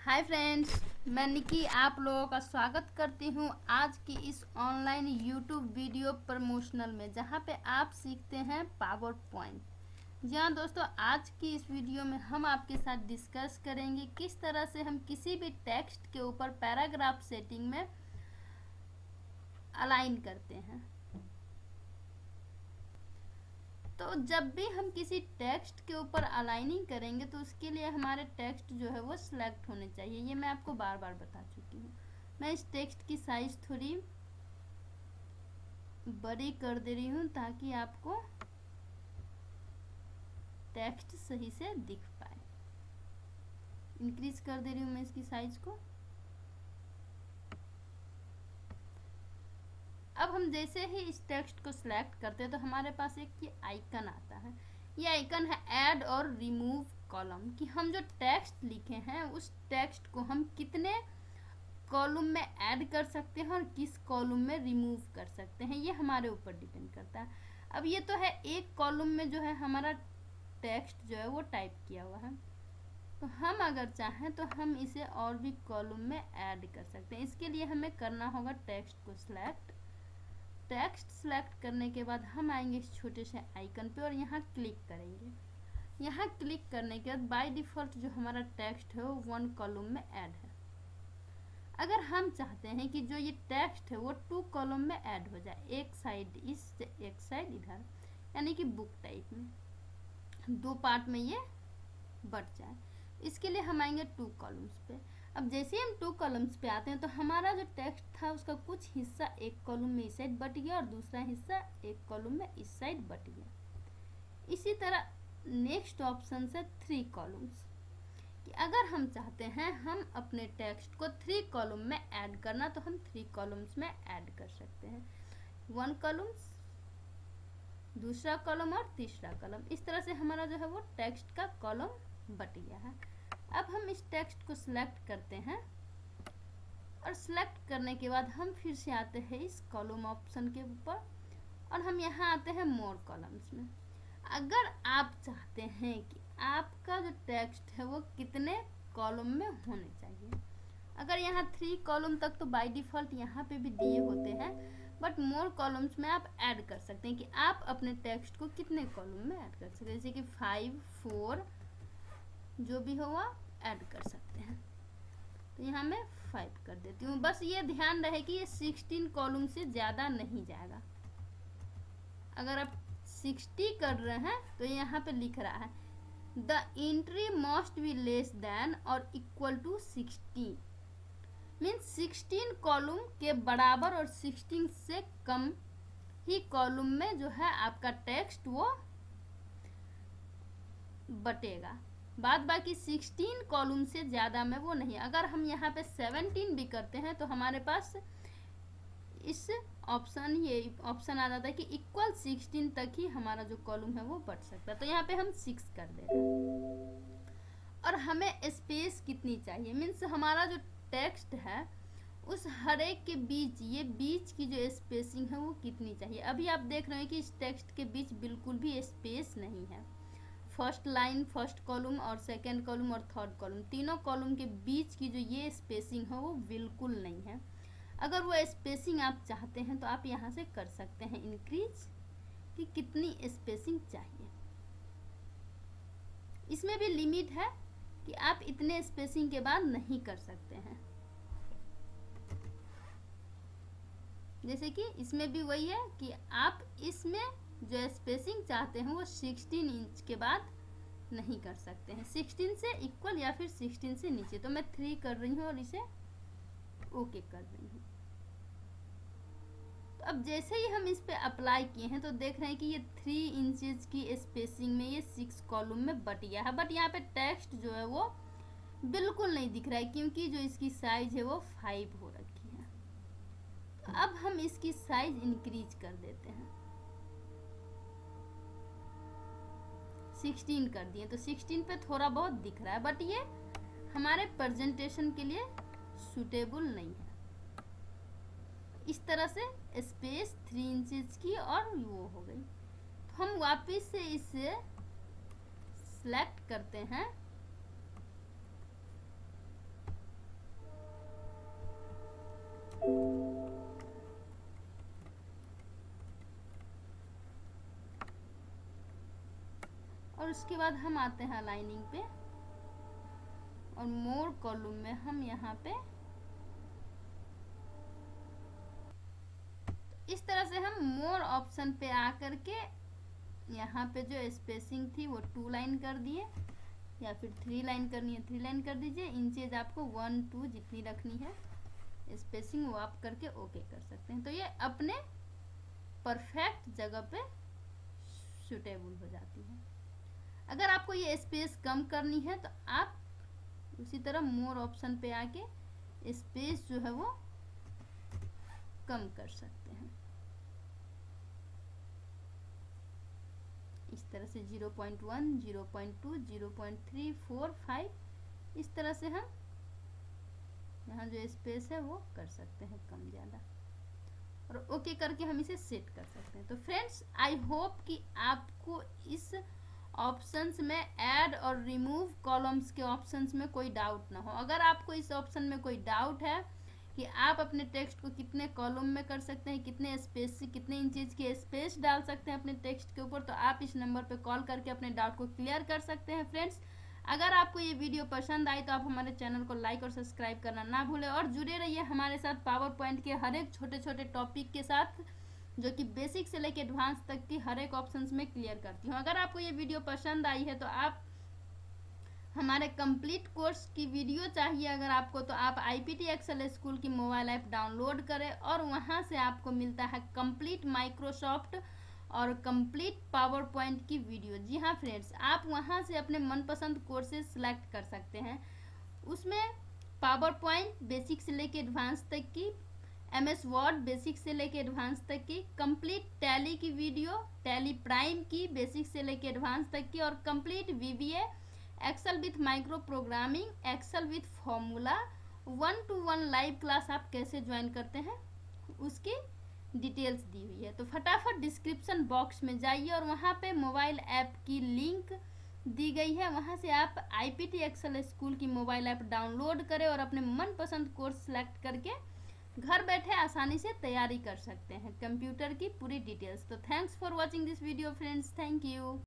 Hi friends, मैं निकी आप लोगों का स्वागत करती हूँ आज की इस ऑनलाइन यूट्यूब वीडियो प्रमोशनल में, जहाँ पे आप सीखते हैं पावर पॉइंट। जी हाँ दोस्तों, आज की इस वीडियो में हम आपके साथ डिस्कस करेंगे किस तरह से हम किसी भी टेक्स्ट के ऊपर पैराग्राफ सेटिंग में अलाइन करते हैं। तो जब भी हम किसी टेक्स्ट के ऊपर अलाइनिंग करेंगे तो उसके लिए हमारे टेक्स्ट जो है वो सिलेक्ट होने चाहिए। ये मैं आपको बार बार बता चुकी हूँ। मैं इस टेक्स्ट की साइज थोड़ी बड़ी कर दे रही हूँ ताकि आपको टेक्स्ट सही से दिख पाए। इंक्रीज कर दे रही हूँ मैं इसकी साइज को। अब हम जैसे ही इस टेक्स्ट को सिलेक्ट करते हैं तो हमारे पास एक ये आइकन आता है। ये आइकन है ऐड और रिमूव कॉलम, कि हम जो टेक्स्ट लिखे हैं उस टेक्स्ट को हम कितने कॉलम में ऐड कर सकते हैं और किस कॉलम में रिमूव कर सकते हैं, ये हमारे ऊपर डिपेंड करता है। अब ये तो है एक कॉलम में जो है हमारा टेक्स्ट जो है वो टाइप किया हुआ है, तो हम अगर चाहें तो हम इसे और भी कॉलम में ऐड कर सकते हैं। इसके लिए हमें करना होगा टेक्स्ट को सिलेक्ट। टेक्स्ट सेलेक्ट करने के बाद हम आएंगे इस छोटे से आइकन पे और यहाँ क्लिक करेंगे। यहाँ क्लिक करने के बाद बाय डिफ़ॉल्ट जो हमारा टेक्स्ट है वो 1 कॉलम में ऐड है। अगर हम चाहते हैं कि जो ये टेक्स्ट है वो 2 कॉलम में ऐड हो जाए, एक साइड इस एक साइड इधर, यानी कि बुक टाइप में 2 पार्ट में ये बट जाए, इसके लिए हम आएंगे 2 कॉलम्स पे। अब जैसे ही हम 2 कॉलम्स पे आते हैं तो हमारा जो टेक्स्ट था उसका कुछ हिस्सा एक कॉलम में इस साइड बट गया और दूसरा हिस्सा एक कॉलम में इस साइड बट गया। इसी तरह नेक्स्ट ऑप्शन से 3 कॉलम्स, कि अगर हम चाहते हैं हम अपने टेक्स्ट को 3 कॉलम में ऐड करना तो हम 3 कॉलम्स में ऐड कर सकते हैं। 1 कॉलम्स, दूसरा कॉलम और तीसरा कॉलम, इस तरह से हमारा जो है वो टेक्स्ट का कॉलम बट गया है। अब हम इस टेक्स्ट को सिलेक्ट करते हैं और सिलेक्ट करने के बाद हम फिर से आते हैं इस कॉलम ऑप्शन के ऊपर और हम यहाँ आते हैं मोर कॉलम्स में। अगर आप चाहते हैं कि आपका जो टेक्स्ट है वो कितने कॉलम में होने चाहिए, अगर यहाँ 3 कॉलम तक तो बाय डिफ़ॉल्ट यहाँ पे भी दिए होते हैं, बट मोर कॉलम्स में आप ऐड कर सकते हैं कि आप अपने टेक्स्ट को कितने कॉलम में ऐड कर सकते हैं, जैसे कि 5, 4 जो भी हो ऐड कर सकते हैं। तो यहाँ मैं 5 कर देती हूँ। बस ये ध्यान रहे कि ये 16 कॉलम से ज़्यादा नहीं जाएगा। अगर आप 60 कर रहे हैं तो यहाँ पे लिख रहा है the entry must be less than और इक्वल टू 16, मीन्स 16 कॉलम के बराबर और 16 से कम ही कॉलम में जो है आपका टेक्स्ट वो बटेगा। बाद बाकी 16 कॉलम से ज़्यादा में वो नहीं। अगर हम यहाँ पे 17 भी करते हैं तो हमारे पास इस ये ऑप्शन आ जाता है कि इक्वल 16 तक ही हमारा जो कॉलम है वो बढ़ सकता है। तो यहाँ पे हम 6 कर दे रहे हैं। और हमें स्पेस कितनी चाहिए, मीन्स हमारा जो टेक्स्ट है उस हर एक के बीच, ये बीच की जो स्पेसिंग है वो कितनी चाहिए। अभी आप देख रहे हैं कि इस टेक्स्ट के बीच बिल्कुल भी स्पेस नहीं है। फर्स्ट लाइन, फर्स्ट कॉलम और सेकेंड कॉलम और थर्ड कॉलम, तीनों कॉलम के बीच की जो ये स्पेसिंग है वो बिल्कुल नहीं है। अगर वो स्पेसिंग आप चाहते हैं तो आप यहाँ से कर सकते हैं इंक्रीज, कि कितनी स्पेसिंग चाहिए। इसमें भी लिमिट है कि आप इतने स्पेसिंग के बाद नहीं कर सकते हैं। जैसे कि इसमें भी वही है कि आप इसमें जो स्पेसिंग चाहते हैं वो 16 इंच के बाद नहीं कर सकते हैं, 16 से इक्वल या फिर 16 से नीचे। तो मैं 3 कर रही हूँ और इसे ओके कर रही हूँ। तो अब जैसे ही हम इस पे अप्लाई किए हैं तो देख रहे हैं कि ये 3 इंचेस की स्पेसिंग में ये 6 कॉलम में बट गया है, बट यहाँ पे टेक्स्ट जो है वो बिल्कुल नहीं दिख रहा है क्योंकि जो इसकी साइज है वो 5 हो रखी है। तो अब हम इसकी साइज इंक्रीज कर देते हैं, 16 कर दिए। तो 16 पे थोड़ा बहुत दिख रहा है, बट ये हमारे प्रेजेंटेशन के लिए सूटेबल नहीं है। इस तरह से स्पेस 3 इंचेस की और वो हो गई। तो हम वापस से इसे सिलेक्ट करते हैं उसके बाद हम आते हैं अलाइनिंग पे और मोर कॉलम में हम यहाँ पे इस तरह से हम मोर ऑप्शन पे आकर के यहाँ पे जो स्पेसिंग थी वो 2 लाइन कर दिए, या फिर 3 लाइन करनी है 3 लाइन कर दीजिए। इंचेज आपको 1 2 जितनी रखनी है स्पेसिंग वो आप करके ओके कर सकते हैं। तो ये अपने परफेक्ट जगह पे सूटेबल हो जाती है। अगर आपको ये स्पेस कम करनी है तो आप उसी तरह मोर ऑप्शन पे आके स्पेस जो है वो कम कर सकते हैं। इस तरह से 0.1 0.2 0.3 4 5 इस तरह से हम यहाँ जो स्पेस है वो कर सकते हैं कम ज़्यादा, और ओके करके हम इसे सेट कर सकते हैं। तो फ्रेंड्स आई होप कि आपको इस ऑप्शंस में ऐड और रिमूव कॉलम्स के ऑप्शंस में कोई डाउट ना हो। अगर आपको इस ऑप्शन में कोई डाउट है कि आप अपने टेक्स्ट को कितने कॉलम में कर सकते हैं, कितने स्पेस कितने इंचेज की स्पेस डाल सकते हैं अपने टेक्स्ट के ऊपर, तो आप इस नंबर पे कॉल करके अपने डाउट को क्लियर कर सकते हैं। फ्रेंड्स अगर आपको ये वीडियो पसंद आई तो आप हमारे चैनल को लाइक और सब्सक्राइब करना ना भूलें और जुड़े रहिए हमारे साथ पावर पॉइंट के हर एक छोटे छोटे टॉपिक के साथ, जो कि बेसिक से लेकर एडवांस तक की हर एक ऑप्शंस में क्लियर करती हूँ। अगर आपको ये वीडियो पसंद आई है तो आप हमारे कंप्लीट कोर्स की वीडियो चाहिए अगर आपको, तो आप IPT एक्सेल स्कूल की मोबाइल ऐप डाउनलोड करें और वहाँ से आपको मिलता है कंप्लीट माइक्रोसॉफ्ट और कंप्लीट पावर पॉइंट की वीडियो। जी हाँ फ्रेंड्स, आप वहाँ से अपने मनपसंद कोर्सेज सिलेक्ट कर सकते हैं। उसमें पावर पॉइंट बेसिक से लेके एडवांस तक की, MS वर्ड बेसिक से लेके एडवांस तक की, कंप्लीट टैली की वीडियो, टैली प्राइम की बेसिक से लेके एडवांस तक की, और complete VBA Excel with micro programming, Excel with formula 1-to-1 live class आप कैसे ज्वाइन करते हैं उसकी डिटेल्स दी हुई है। तो फटाफट डिस्क्रिप्शन बॉक्स में जाइए और वहाँ पे मोबाइल ऐप की लिंक दी गई है, वहाँ से आप IPT एक्सेल स्कूल की मोबाइल ऐप डाउनलोड करें और अपने मनपसंद कोर्स सेलेक्ट करके घर बैठे आसानी से तैयारी कर सकते हैं कंप्यूटर की पूरी डिटेल्स। तो thanks for watching this video friends, thank you.